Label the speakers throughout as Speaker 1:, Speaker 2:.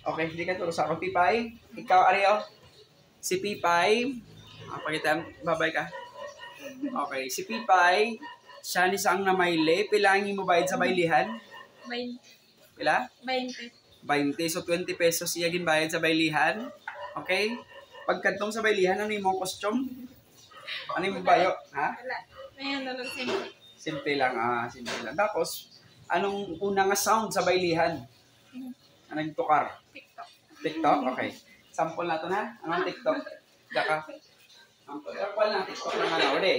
Speaker 1: Okay, hindi ka tulog sa ako. Pipay, ikaw, Ariel. Si Pipay, pakita, babay ka. Okay, si Pipay, siya ni sang na mayle. Pilangin mo bayad sa baylihan?
Speaker 2: 20.
Speaker 1: Pila?
Speaker 2: 20.
Speaker 1: 20. So, 20 pesos siya ginbayad sa baylihan. Okay? Pagkantong sa baylihan, ano yung mong costume? Ano yung bayo? Ha?
Speaker 2: Wala. Ayan na lang simple.
Speaker 1: Simple lang. Simple lang. Tapos, anong unang nga sound sa baylihan? Anong tukar?
Speaker 2: TikTok.
Speaker 1: TikTok? Okay. Sample na ito na. Anong TikTok? Daka. Sample na. TikTok na nga. Wala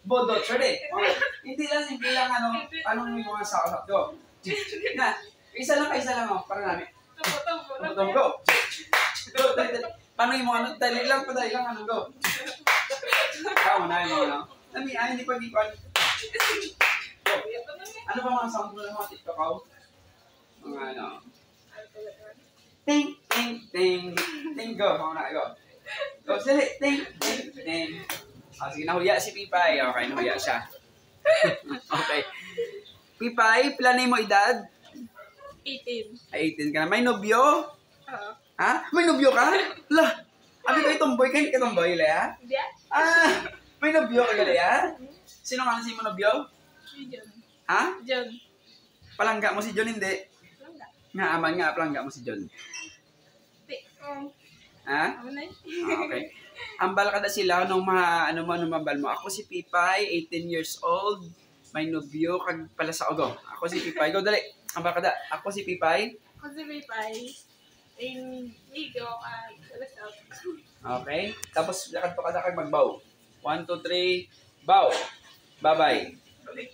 Speaker 1: Bodot. Wala Hindi lang. Simple lang. Anong may mga sound? Go. Na. Isa lang. Para namin. Go. Paano yung mga dali lang. Go. Ikaw na yung mga hindi pa di ko. Ano ba mga sound mo ng mga TikTok ko? Mga Ting, ting, ting. Ting, go. Go. Go, sali. Ting, ting, ting. Sige, nahuya si Pipay. Okay, nahuya siya. Okay. Pipay, planay mo edad?
Speaker 2: 18.
Speaker 1: 18 ka na. May nobyo?
Speaker 2: Oo.
Speaker 1: Ha? May nobyo ka? Lah! Abi ko itomboy. Kayo itomboy, Lea?
Speaker 2: Hindi
Speaker 1: May nobyo ka, Lea? Sino nga si mo nobyo?
Speaker 2: Si John.
Speaker 1: Ha?
Speaker 2: John.
Speaker 1: Palangga mo si John, hindi?
Speaker 2: Langga.
Speaker 1: Nga, aman nga, palangga mo si John. Ha?
Speaker 2: Ano na
Speaker 1: Okay. Ambal ka na sila nung mga, mambal mo. Ako si Pipay, 18 years old. May nobyo, kag pala sa ogo. Ako si Pipay. Go, dali. Ambal ka na. Ako si Pipay.
Speaker 2: Ako si Pipay. Ligo ka. Alas out.
Speaker 1: Okay. Tapos, lakad pa ka na kag magbow. 1, 2, 3, bow. Bye-bye. Okay.